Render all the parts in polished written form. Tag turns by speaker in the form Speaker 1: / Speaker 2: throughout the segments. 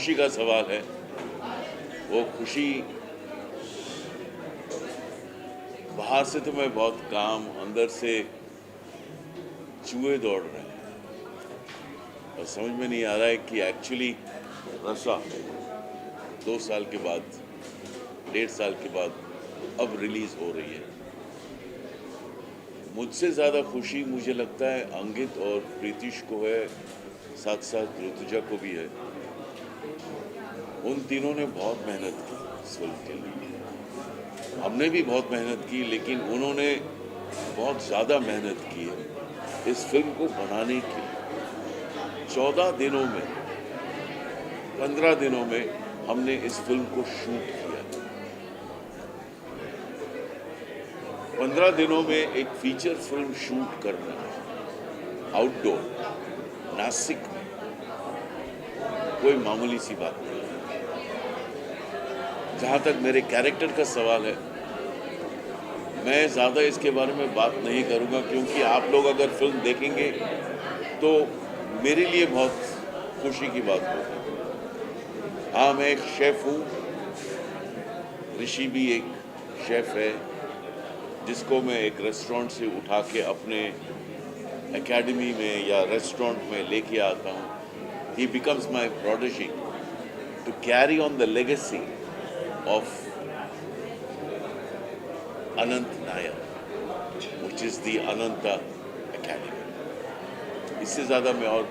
Speaker 1: खुशी का सवाल है, वो खुशी बाहर से तो मैं बहुत काम, अंदर से चूहे दौड़ रहे हैं और समझ में नहीं आ रहा है कि एक्चुअली रसा 2 साल के बाद, 1.5 साल के बाद अब रिलीज हो रही है। मुझसे ज़्यादा खुशी मुझे लगता है अंकित और प्रीतिश को है, साथ साथ ऋतुजा को भी है। उन तीनों ने बहुत मेहनत की इस फिल्म के लिए। हमने भी बहुत मेहनत की, लेकिन उन्होंने बहुत ज़्यादा मेहनत की है इस फिल्म को बनाने के लिए। 14 दिनों में, 15 दिनों में हमने इस फिल्म को शूट किया। 15 दिनों में एक फीचर फिल्म शूट करना आउटडोर नासिक में कोई मामूली सी बात नहीं। जहाँ तक मेरे कैरेक्टर का सवाल है, मैं ज़्यादा इसके बारे में बात नहीं करूँगा, क्योंकि आप लोग अगर फिल्म देखेंगे तो मेरे लिए बहुत खुशी की बात होगी। हाँ, मैं एक शेफ़ हूँ, ऋषि भी एक शेफ़ है, जिसको मैं एक रेस्टोरेंट से उठा के अपने एकेडमी में या रेस्टोरेंट में लेके आता हूँ। He becomes my protege to carry on the legacy of Anant Nair, which is the Ananta Academy. इससे ज़्यादा मैं और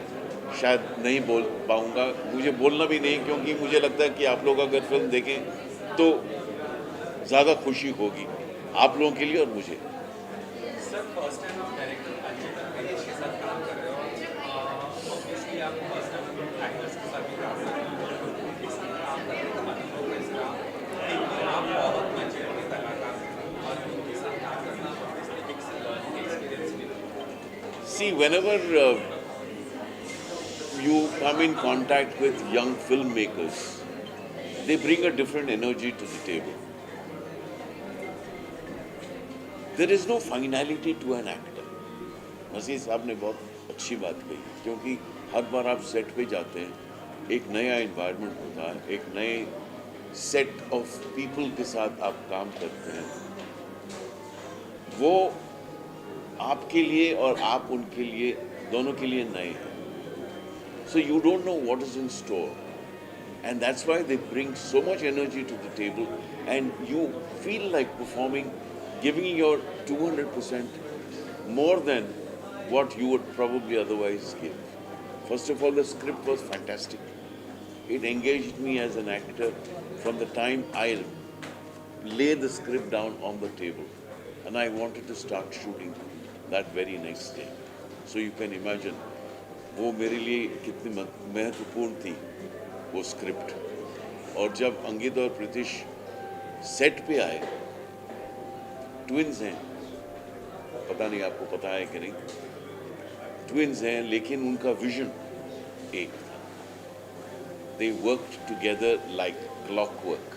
Speaker 1: शायद नहीं बोल पाऊँगा, मुझे बोलना भी नहीं, क्योंकि मुझे लगता है कि आप लोग अगर फिल्म देखें तो ज़्यादा खुशी होगी आप लोगों के लिए और मुझे।
Speaker 2: सर, फर्स्ट टाइम आप डायरेक्टर अजय देवगन के साथ काम कर रहे हो, ऑब्वियसली आप फर्स्ट टाइम एक्टर्स के साथ भी काम कर रहे हो, उनके साथ काम करने का अनुभव कैसा रहा? आप बहुत मैच्योर कलाकार हैं और उनके साथ काम करना ऑब्वियसली एक लर्निंग एक्सपीरियंस भी है।
Speaker 1: See, whenever you come in contact with young filmmakers, they bring a different energy to the table. There is no finality to an actor. Naseer साहब ने बहुत अच्छी बात कही, क्योंकि हर बार आप सेट पे जाते हैं, एक नया एनवायरनमेंट होता है, एक नए सेट ऑफ पीपल के साथ आप काम करते हैं। वो आपके लिए और आप उनके लिए, दोनों के लिए नए हैं। So you don't know what is in store, and that's why they bring so much energy to the table, and you feel like performing, giving your 200% more than what you would probably otherwise give. First of all, the script was fantastic. It engaged me as an actor from the time I laid the script down on the table, and I wanted to start shooting that very next day. So you can imagine वो मेरे लिए कितनी महत्वपूर्ण थी वो script. और जब अंकित और प्रीतिश सेट पे आए, ट्विन्स हैं, पता नहीं आपको पता है कि नहीं, ट्विन्स हैं, लेकिन उनका विजन एक था। They worked together like clockwork,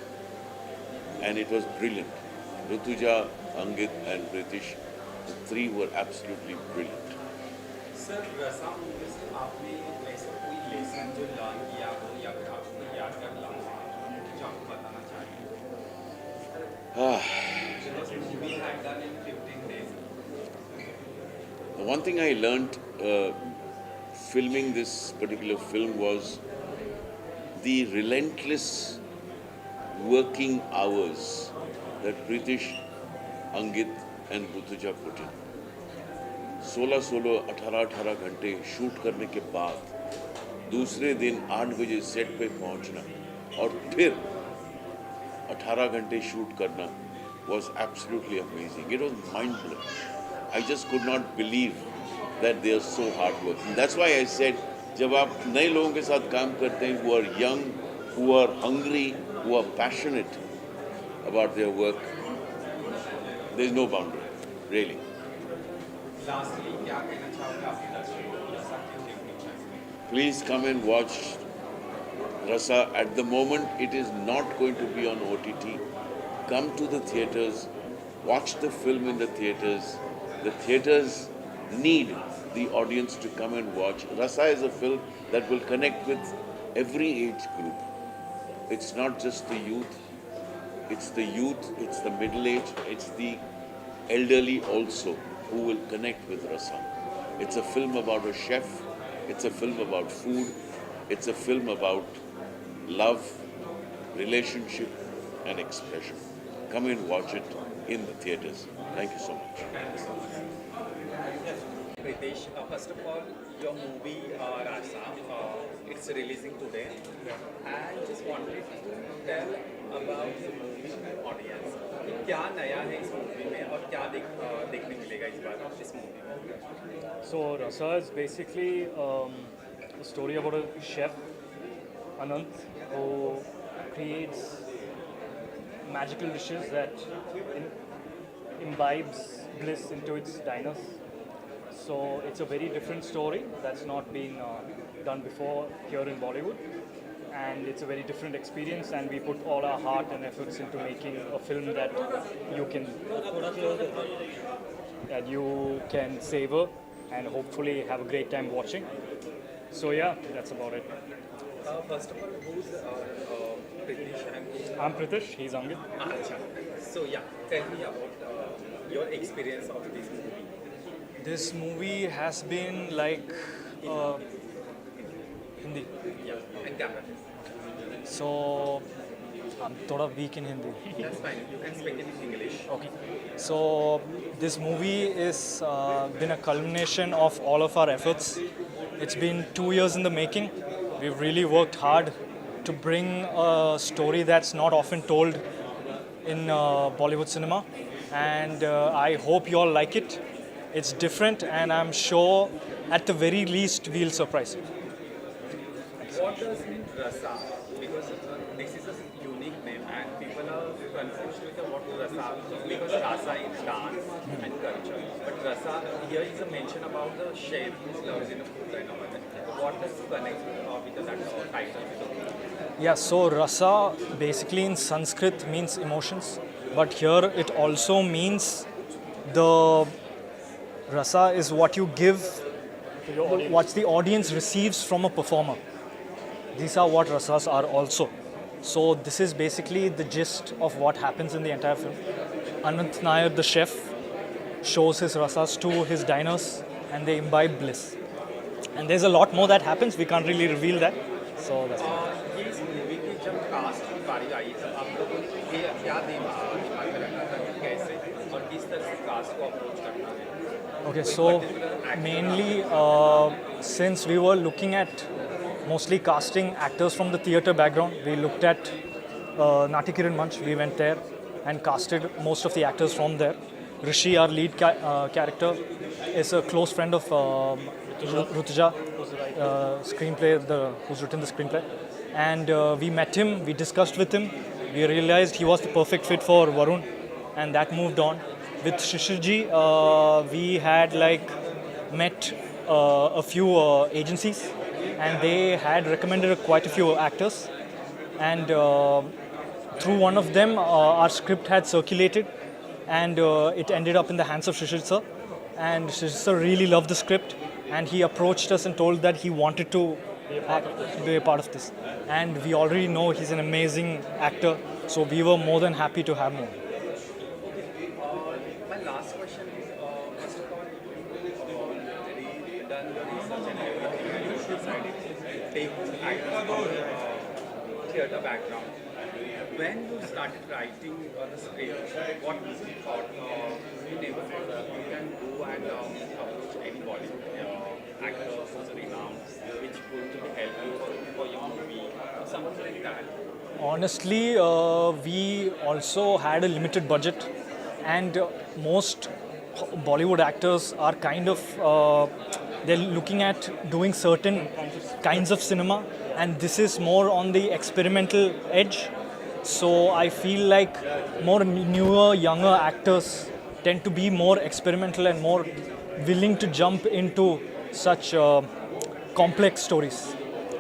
Speaker 1: and it was brilliant. Rutuja, Ankit, and Pritish, the three were absolutely brilliant.
Speaker 2: Sir, रसा मूवी से आपने ऐसा कोई लेसन जो लर्न किया हो या फिर आपको यादगार लम्हा जो आपको बताना चाहिए? Because movie had done in 15 days.
Speaker 1: The one thing I learned filming this particular film was the relentless working hours that Pritish, Ankit, and Rutuja put in. 16-16, 18-18 घंटे शूट करने के बाद दूसरे दिन 8 बजे सेट पे पहुंचना और फिर 18 घंटे शूट करना was absolutely amazing. It was mind-blowing. I just could not believe that they are so hard-working. That's why I said, जब आप नए लोगों के साथ काम करते हैं, who are young, who are hungry, who are passionate about their work, there is no boundary, really.
Speaker 2: Lastly क्या कहना चाहोगे आपके दर्शकों को रसा क्यों देखनी चाहिए?
Speaker 1: Please come and watch Rasa. At the moment, it is not going to be on OTT. Come to the theaters, watch the film in the theaters. The theaters need the audience to come and watch. Rasa is a film that will connect with every age group. It's not just the youth, it's the youth, it's the middle age, it's the elderly also who will connect with Rasa. It's a film about a chef, it's a film about food, it's a film about love, relationship, and expression. Come and watch it in the theatres. Thank you so much.
Speaker 2: Pritesh, first of all, your movie Rasa, it's releasing today. And just wanted to tell about the movie to audience. कि क्या नया है इस movie में और क्या देखने मिलेगा इस बार इस मूवी में?
Speaker 3: So Rasa is basically a story about a chef, Anant, who creates magical dishes that imbibes bliss into its diners. So it's a very different story that's not been done before here in Bollywood, and it's a very different experience. And we put all our heart and efforts into making a film that you can savor and hopefully have a great time watching. So yeah, that's about it.
Speaker 2: First of all, who's Pritesh and who's
Speaker 3: I'm Pritish, he's Angit.
Speaker 2: Acha. So yeah, tell me about your experience of this movie.
Speaker 3: This movie has been like Hindi.
Speaker 2: Yeah, and camera.
Speaker 3: So I'm थोड़ा weak in Hindi.
Speaker 2: That's fine. You can speak in English.
Speaker 3: Okay. So this movie is been a culmination of all of our efforts. It's been 2 years in the making. We've really worked hard to bring a story that's not often told in Bollywood cinema, and I hope you all like it. It's different, and I'm sure at the very least we'll surprise you.
Speaker 2: What does mean Rasa? Because this is a unique name and people are confused with what Rasa because Rasa is dance and culture. But Rasa, here is a mention about the chef who loves in the food and all that. What does connect with that title?
Speaker 3: Yeah, so Rasa basically in Sanskrit means emotions, but here it also means the Rasa is what you give, what the audience receives from a performer. These are what Rasas are also. So this is basically the gist of what happens in the entire film. Anant Nair, the chef, shows his Rasas to his diners and they imbibe bliss. And there's a lot more that happens, we can't really reveal that. So that's
Speaker 2: ये इस movie की जब cast की बारी आई तब आप लोगों ने क्या दिमाग में रखा था कि कैसे और किस तरह से कास्ट को अप्रोच करना है?
Speaker 3: Okay, so mainly since we were looking at mostly casting actors from the theatre background, we looked at Nati Kiran Manch, we went there and casted most of the actors from there. Rishi, our lead character, is a close friend of Rutuja, who's written the screenplay. And we met him, we discussed with him, we realized he was the perfect fit for Varun, and that moved on. With Shishirji, we had met a few agencies, and they had recommended quite a few actors. And through one of them, our script had circulated, and it ended up in the hands of Shishir sir. And Shishir sir really loved the script, and he approached us and told that he wanted to be a part of this. And we already know he's an amazing actor, so we were more than happy to have him.
Speaker 2: My last question is, first of all, you done the research and everything, and you decided to take actors from theatre background. When you started writing the script, what was the thought? You never thought that you can go and approach any Bollywood actor who's renowned, which could help you for your movie, or something like that?
Speaker 3: Honestly, we also had a limited budget, and most Bollywood actors are kind of they're looking at doing certain kinds of cinema, and this is more on the experimental edge. So I feel like more newer, younger actors tend to be more experimental and more willing to jump into such complex stories.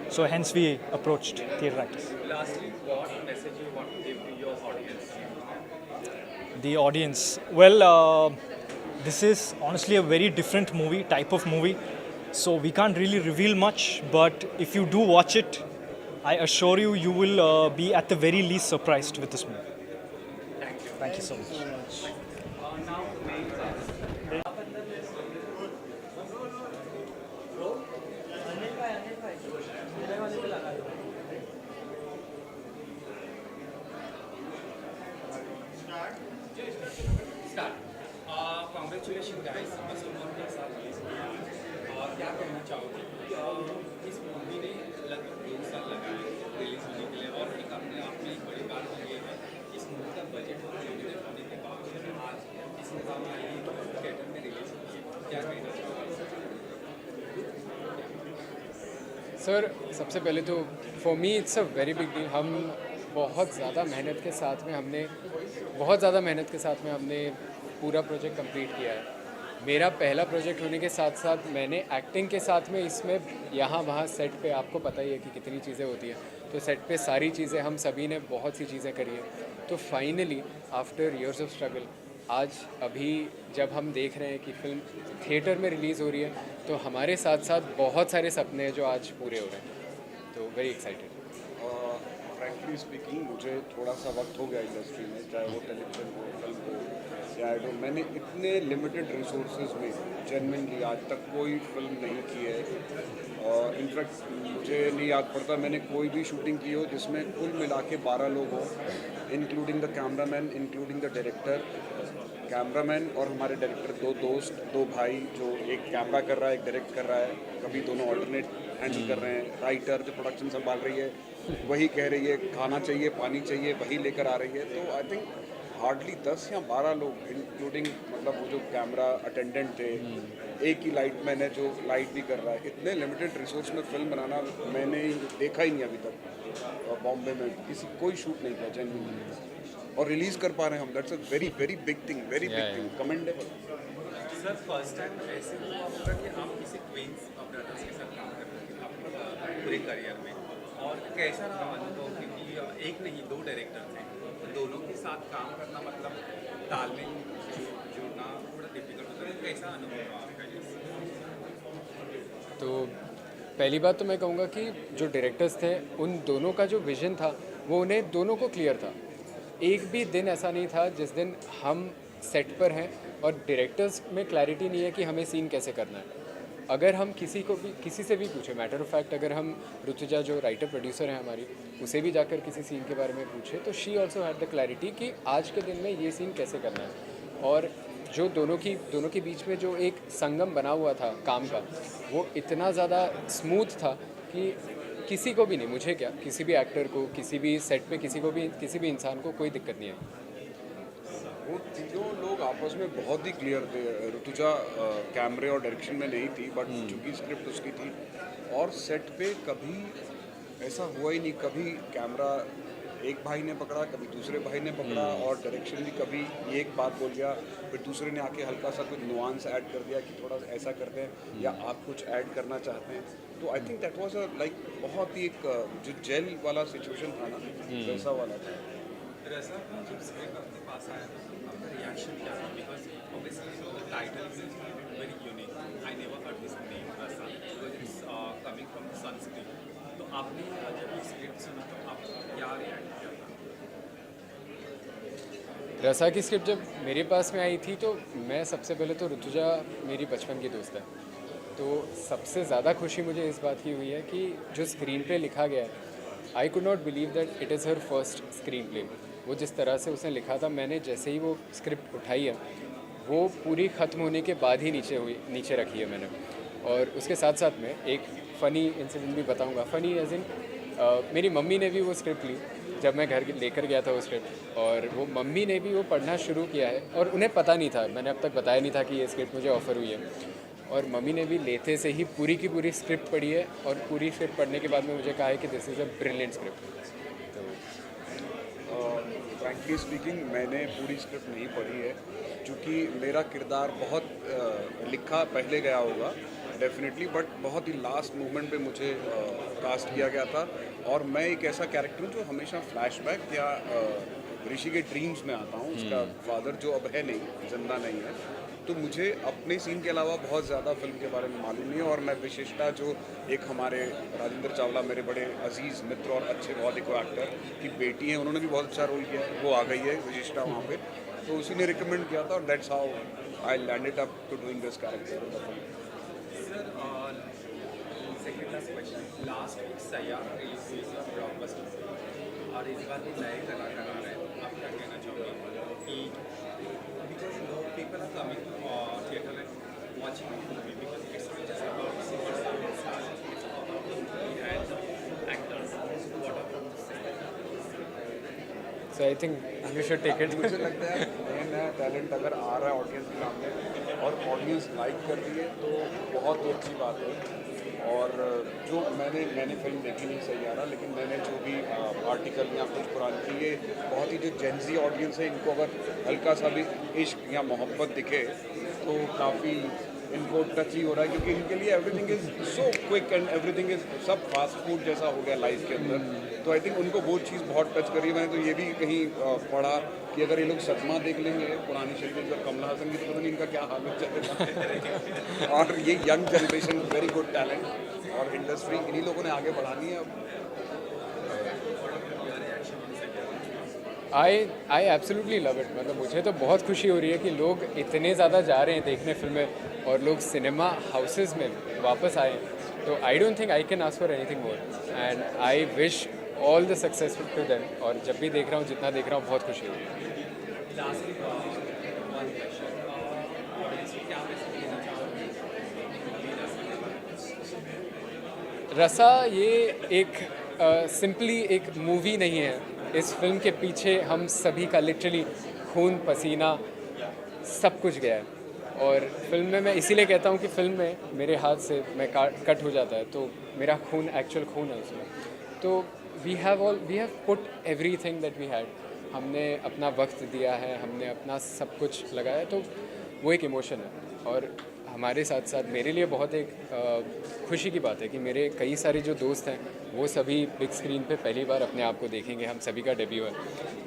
Speaker 3: So hence we approached theatre actors.
Speaker 2: Lastly, what message you want to give to your audience?
Speaker 3: The audience. Well, this is honestly a very different type of movie. So we can't really reveal much, but if you do watch it, I assure you, you will be at the very least surprised with this movie. Thank you so much.
Speaker 2: Start congratulation guys मस्त उमर के साथ release किया और क्या कहना चाहोगे इस movie ने लगभग 2 साल लगाए रिलीज होने के लिए और एक अपने आप में एक बड़ी बात ये है इस मूवी का बजट लिमिटेड होने के बावजूद आज इस मुकाम में आई थिएटर में रिलीज हुई है क्या कहना चाहोगे
Speaker 4: सर सबसे पहले तो for me it's a very big deal. हम बहुत ज़्यादा मेहनत के साथ में हमने पूरा प्रोजेक्ट कंप्लीट किया है। मेरा पहला प्रोजेक्ट होने के साथ साथ मैंने एक्टिंग के साथ में इसमें यहाँ वहाँ सेट पे आपको पता ही है कि कितनी चीज़ें होती हैं, तो सेट पे सारी चीज़ें हम सभी ने बहुत सी चीज़ें करी है। तो finally after years of struggle आज अभी जब हम देख रहे हैं कि फिल्म थिएटर में रिलीज़ हो रही है तो हमारे साथ साथ बहुत सारे सपने हैं जो आज पूरे हो रहे हैं, तो वेरी एक्साइटेड।
Speaker 5: फ्रैंकली स्पीकिंग मुझे थोड़ा सा वक्त हो गया इंडस्ट्री में, चाहे वो टेलीविज़न हो, फिल्म हो या मैंने इतने लिमिटेड रिसोर्सेज में जेन्युइनली आज तक कोई फिल्म नहीं की है। और इनफैक्ट मुझे नहीं याद पड़ता मैंने कोई भी शूटिंग की हो जिसमें कुल मिला के 12 लोग हों, including the cameraman, including the director. Cameraman और हमारे डायरेक्टर 2 दोस्त, 2 भाई, जो एक कैमरा कर रहा है, एक डायरेक्ट कर रहा है, कभी दोनों ऑल्टरनेट हैंडल कर रहे हैं। राइटर जो प्रोडक्शन संभाल रही है वही कह रही है खाना चाहिए, पानी चाहिए, वही लेकर आ रही है। तो आई थिंक हार्डली 10 या 12 लोग, इंक्लूडिंग मतलब वो जो कैमरा अटेंडेंट थे, एक ही लाइट मैन है जो लाइट भी कर रहा है। इतने लिमिटेड रिसोर्स में फिल्म बनाना मैंने देखा ही नहीं अभी तक बॉम्बे में, किसी कोई शूट नहीं किया जेन्युइनली, और रिलीज़ कर पा रहे हैं हम। That's a very very big thing, very big thing, commendable.
Speaker 2: Sir first time ऐसे हुआ होगा कि आप किसी क्वींस ब्रदर्स के साथ काम कर रहे हैं अपने पूरे करियर में, और कैसा रहा अनुभव क्योंकि एक नहीं 2 डायरेक्टर थे, तो दोनों के साथ काम करना मतलब तालमेल जुड़ना थोड़ा डिफिकल्ट होता है, कैसा अनुभव रहा आपका ये?
Speaker 4: तो पहली बात तो मैं कहूँगा कि जो डायरेक्टर्स थे उन दोनों का जो विज़न था वो उन्हें दोनों को क्लियर था। एक भी दिन ऐसा नहीं था जिस दिन हम सेट पर हैं और डायरेक्टर्स में क्लैरिटी नहीं है कि हमें सीन कैसे करना है। अगर हम किसी से भी पूछे, मैटर ऑफ फैक्ट अगर हम ऋतुजा जो राइटर प्रोड्यूसर हैं हमारी, उसे भी जाकर किसी सीन के बारे में पूछे तो she also had the clarity कि आज के दिन में ये सीन कैसे करना है। और जो दोनों के बीच में जो एक संगम बना हुआ था काम का, वो इतना ज़्यादा स्मूथ था कि किसी को भी नहीं, मुझे क्या, किसी भी एक्टर को, किसी भी सेट पे किसी भी इंसान को कोई दिक्कत नहीं है।
Speaker 5: वो तीनों लोग आपस में बहुत ही क्लियर थे। ऋतुजा कैमरे और डायरेक्शन में नहीं थी, बट चूँकि स्क्रिप्ट उसकी थी, और सेट पे कभी ऐसा हुआ ही नहीं, कभी कैमरा एक भाई ने पकड़ा, कभी दूसरे भाई ने पकड़ा, और डायरेक्शन भी कभी ये एक बात बोल गया, फिर दूसरे ने आके हल्का सा कुछ नुआंस ऐड कर दिया कि थोड़ा ऐसा करते हैं या आप कुछ ऐड करना चाहते हैं। तो I think that was a like बहुत ही एक जो जेल वाला सिचुएशन था ना, वैसा वाला था।
Speaker 2: रसा जब स्क्रिप्ट आपके पास आया था आपका रिएक्शन क्या था? Because obviously the title is very unique, I never heard this name Rasa, because it's coming from the Sanskrit. तो आपने जब ये स्क्रिप्ट सुना तो आपको क्या रिएक्ट किया था?
Speaker 4: रसा की स्क्रिप्ट जब मेरे पास में आई थी तो मैं सबसे पहले तो ऋतुजा मेरी बचपन की दोस्त है, तो सबसे ज़्यादा खुशी मुझे इस बात की हुई है कि जो स्क्रीन प्ले लिखा गया है, I could not believe that it is her first screen play. वो जिस तरह से उसने लिखा था, मैंने जैसे ही वो स्क्रिप्ट उठाई है वो पूरी ख़त्म होने के बाद ही नीचे रखी है मैंने। और उसके साथ साथ में एक फ़नी इंसिडेंट भी बताऊंगा। फ़नी एज इन मेरी मम्मी ने भी वो स्क्रिप्ट ली जब मैं घर लेकर गया था वो स्क्रिप्ट, और वो मम्मी ने भी वो पढ़ना शुरू किया है, और उन्हें पता नहीं था, मैंने अब तक बताया नहीं था कि ये स्क्रिप्ट मुझे ऑफ़र हुई है, और मम्मी ने भी लेते से ही पूरी की पूरी स्क्रिप्ट पढ़ी है, और पूरी स्क्रिप्ट पढ़ने के बाद में मुझे कहा है कि this is a brilliant script.
Speaker 5: Frankly speaking मैंने पूरी स्क्रिप्ट नहीं पढ़ी है, क्योंकि मेरा किरदार बहुत लिखा पहले गया होगा डेफिनेटली, बट बहुत ही लास्ट मोमेंट पे मुझे कास्ट किया गया था। और मैं एक ऐसा कैरेक्टर हूँ जो हमेशा फ्लैशबैक या ऋषि के ड्रीम्स में आता हूँ। उसका फादर जो अब है नहीं, जिंदा नहीं है, तो मुझे अपने सीन के अलावा बहुत ज़्यादा फिल्म के बारे में मालूम नहीं है। और मैं विशिष्टा जो एक हमारे राजेंद्र चावला मेरे बड़े अजीज़ मित्र और अच्छे बहुत एक एक्टर की बेटी हैं, उन्होंने भी बहुत अच्छा रोल किया है, वो आ गई है विशिष्टा वहाँ पे, तो उसी ने रिकमेंड किया था और that's how I landed up to doing this character in the film.
Speaker 2: Sir second last question, last week Saiyaara release हुई थी ब्लॉकबस्टर और इस बार भी नए कलाकार आ रहे हैं, आप क्या कहना चाहोगे कि because people are coming theatre and watching movie because it's not just about singers and stars, it's about the movie and actors what are from the
Speaker 4: So I think you should take it.
Speaker 5: मुझे लगता है नया नया talent अगर आ रहा है audience के सामने और ऑडियंस लाइक कर रही है तो बहुत ही अच्छी बात है। और जो मैंने फिल्म देखी नहीं सैयारा, लेकिन मैंने जो भी आर्टिकल या कुछ पुरानी ये बहुत ही जो जेंजी ऑडियंस है, इनको अगर हल्का सा भी इश्क या मोहब्बत दिखे तो काफ़ी इनको टच ही हो रहा है, क्योंकि इनके लिए everything is so quick and everything is सब फास्ट फूड जैसा हो गया लाइफ के अंदर। तो आई थिंक उनको वो चीज़ बहुत टच करी है। मैंने तो ये भी कहीं पढ़ा कि अगर ये लोग सदमा देख लेंगे पुरानी शरीफ और कमला हसन की, तो पता नहीं इनका क्या हाल हो जाएगा। और ये young generation very good talent और इंडस्ट्री इन्हीं लोगों ने आगे बढ़ानी है अब।
Speaker 4: I absolutely love it. मतलब मुझे तो बहुत खुशी हो रही है कि लोग इतने ज़्यादा जा रहे हैं देखने फिल्में और लोग सिनेमा हाउसेस में वापस आए हैं। तो I don't think I can ask for anything more and I wish all the successful to them. और जब भी देख रहा हूँ, जितना देख रहा हूँ, बहुत खुशी हो रही है।
Speaker 2: लास्टली वन क्वेश्चन, ऑडियंस को क्या मैसेज देना चाहोगे
Speaker 4: रसा ये एक सिंपली एक मूवी नहीं है। इस फिल्म के पीछे हम सभी का लिटरली खून पसीना सब कुछ गया है। और फिल्म में मैं इसीलिए कहता हूँ कि फिल्म में मेरे हाथ से मैं कट हो जाता है तो मेरा खून एक्चुअल खून है उसमें। तो we have put everything that we had. हमने अपना वक्त दिया है, हमने अपना सब कुछ लगाया, तो वो एक इमोशन है। और हमारे साथ साथ मेरे लिए बहुत एक खुशी की बात है कि मेरे कई सारे जो दोस्त हैं वो सभी बिग स्क्रीन पे पहली बार अपने आप को देखेंगे। हम सभी का डेब्यू है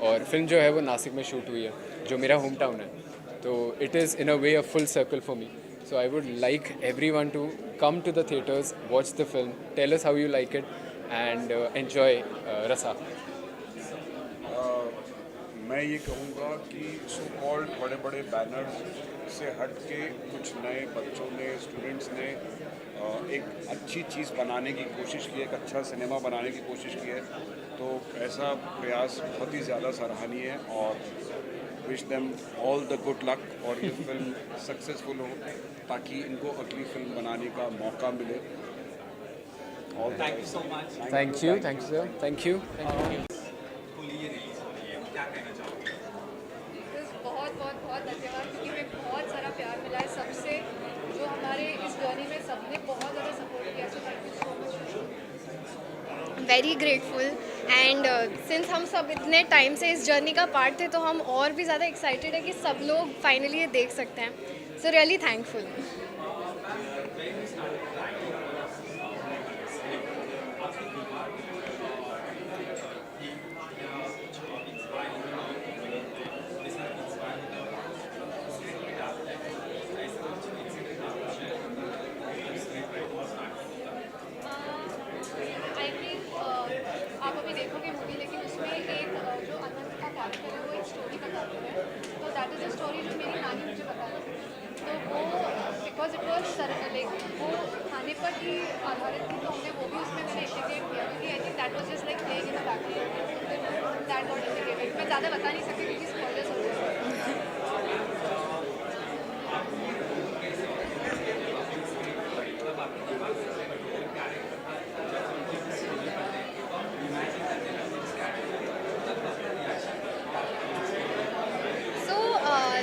Speaker 4: और फिल्म जो है वो नासिक में शूट हुई है, जो मेरा होम टाउन है। तो it is in a way a full circle for me. So I would like everyone to come to the theatres, watch the film, tell us how you like it and enjoy रसा।
Speaker 5: मैं ये कहूँगा कि so called बड़े बड़े banners से हट के कुछ नए बच्चों ने, स्टूडेंट्स ने एक अच्छी चीज़ बनाने की कोशिश की है, एक अच्छा सिनेमा बनाने की कोशिश की है। तो ऐसा प्रयास बहुत ही ज़्यादा सराहनीय है और wish them all the good luck और ये फिल्म सक्सेसफुल हो ताकि इनको अगली फिल्म बनाने का मौका मिले।
Speaker 2: Thank you so much.
Speaker 4: Thank you sir, thank you.
Speaker 2: Holi ये रिलीज हो रही है, क्या कहना चाहोगे?
Speaker 6: बहुत बहुत बहुत धन्यवाद, क्योंकि हमें बहुत सारा प्यार मिला है सबसे, जो हमारे इस जर्नी में सबने बहुत ज़्यादा सपोर्ट किया। So thank you so much. Very grateful and since हम सब इतने टाइम से इस जर्नी का पार्ट थे, तो हम और भी ज़्यादा एक्साइटेड है कि सब लोग फाइनली ये देख सकते हैं। So really thankful. I think आप अभी देखोगे मूवी, लेकिन उसमें एक जो अनंत का कैरेक्टर है वो एक स्टोरी बताते हैं। तो दैट इज़ अ स्टोरी जो मेरी नानी मुझे बताती थी। तो वो बिकॉज इट वॉज लाइक वो खाने पर ही आधारित थी, तो हमने वो भी उसमें मैंने इंटीग्रेट किया, क्योंकि I think that was just like playing in the background, that what integrated. मैं ज़्यादा बता नहीं सकती क्योंकि स्पॉयलर्स हो गए।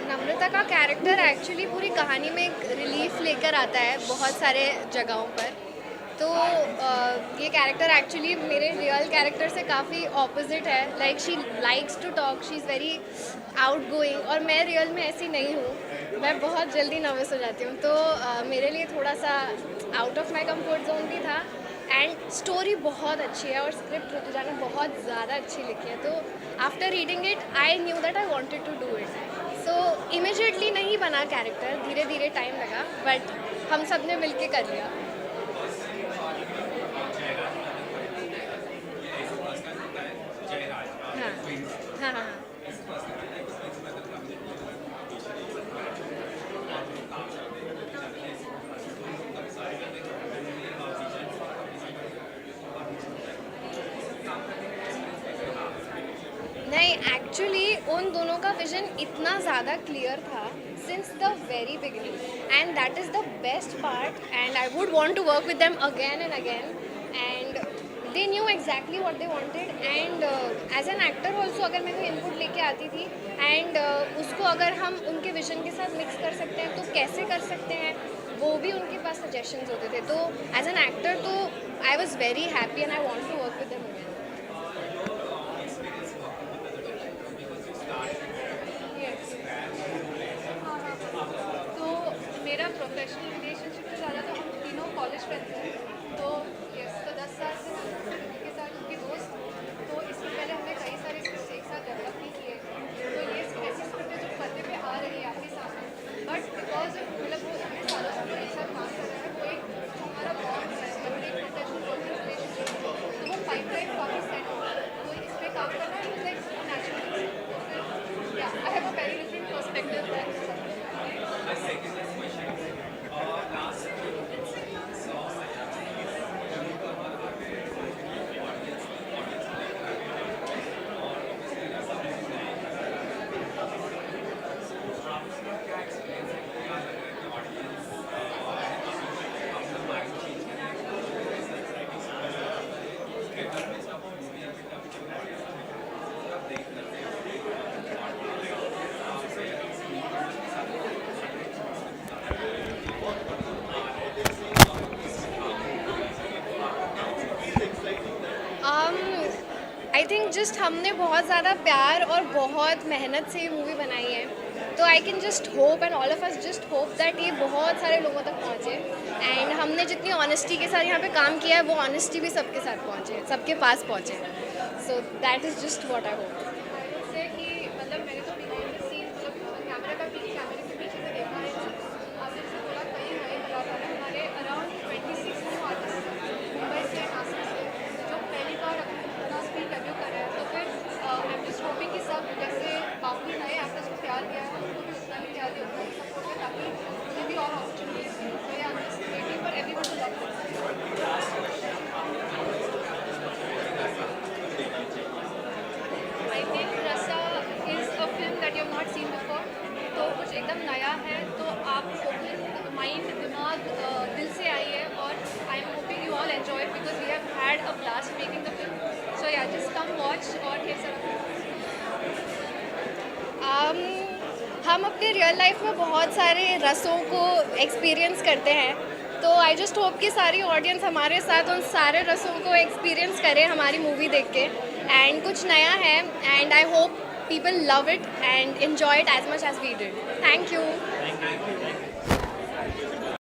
Speaker 6: नम्रता का कैरेक्टर एक्चुअली पूरी कहानी में एक रिलीफ लेकर आता है बहुत सारे जगहों पर। तो ये कैरेक्टर एक्चुअली मेरे रियल कैरेक्टर से काफ़ी ऑपोजिट है। Like she likes to talk, she is very outgoing, और मैं रियल में ऐसी नहीं हूँ। मैं बहुत जल्दी नर्वस हो जाती हूँ। तो मेरे लिए थोड़ा सा out of my comfort zone भी था। एंड स्टोरी बहुत अच्छी है और स्क्रिप्ट ऋतुजा ने बहुत ज़्यादा अच्छी लिखी है। तो after reading it I knew that I wanted to do it. So immediately नहीं बना कैरेक्टर, धीरे धीरे टाइम लगा, बट हम सब ने मिल के कर लिया। हाँ हाँ हाँ हाँ। नहीं, एक्चुअली उन दोनों का विजन इतना ज़्यादा क्लियर था since the very beginning, and that is the best part, and I would want to work with them again and again, and they knew exactly what they wanted, and as an actor also अगर मैं कोई input लेके आती थी and उसको अगर हम उनके विजन के साथ मिक्स कर सकते हैं तो कैसे कर सकते हैं, वो भी उनके पास सजेशंस होते थे। तो एज एन एक्टर तो I was very happy and I want to work with them again.
Speaker 7: तो मेरा प्रोफेशनल रिलेशनशिप से ज़्यादा तो हम तीनों कॉलेज फ्रेंड्स हैं, तो यस, तो 10 साल से हम उनके साथ उनके दोस्त, तो इससे पहले हमने कई सारे स्क्रिप्ट एक साथ डेवलप भी किए, तो ये ऐसी स्क्रिप्ट है जो पर्दे पे आ रही है आपके सामने, बट बिकॉज मतलब वो इतने सालों से एक साथ काम कर रहे हैं, वो एक हमारा बॉन्ड है, मतलब एक प्रोफेशनल रिलेशनशिप, तो वो पाइपलाइन काफ़ी सेट हो, तो इस पर काम करना is like natural. Yeah I have a very different perspective that
Speaker 6: I think just हमने बहुत ज़्यादा प्यार और बहुत मेहनत से ये मूवी बनाई है, तो I can just hope and all of us just hope that ये बहुत सारे लोगों तक पहुँचे, एंड हमने जितनी ऑनेस्टी के साथ यहाँ पे काम किया है वो ऑनेस्टी भी सबके साथ पहुँचे, सबके पास पहुँचे, so that is just what I hope.
Speaker 7: से कि मतलब मैंने तो बिहाइंड द सीन मतलब कैमरे के पीछे से देखा है, आपने जैसे बोला कई नए कलाकार हैं हमारे अराउंड 26 न्यू आर्टिस्ट मुंबई से, नासिक से, जो पहली बार अपना स्क्रीन डेब्यू कर रहे हैं, तो फिर आई एम जस्ट होपिंग कि सब जैसे बाकी नए एक्टर्स को प्यार दिया है उनको भी उतना ही प्यार दिया, उतना ही सपोर्ट है, ताकि उन्हें भी और अपॉर्चुनिटीज मिले। तो I am just waiting for everyone to love this. I think Rasa is a film that you have not seen before, तो कुछ एकदम नया है, तो आप ओपन माइंड, दिमाग, दिल से आई है, और I am hoping you all enjoy because we have had a blast making the film, so yeah just come watch और ढेर सारा।
Speaker 6: हम अपने रियल लाइफ में बहुत सारे रसों को एक्सपीरियंस करते हैं, तो आई जस्ट होप कि सारी ऑडियंस हमारे साथ उन सारे रसों को एक्सपीरियंस करे हमारी मूवी देख के, एंड कुछ नया है, and I hope people love it and enjoy it as much as we did. Thank you.
Speaker 3: Thank you.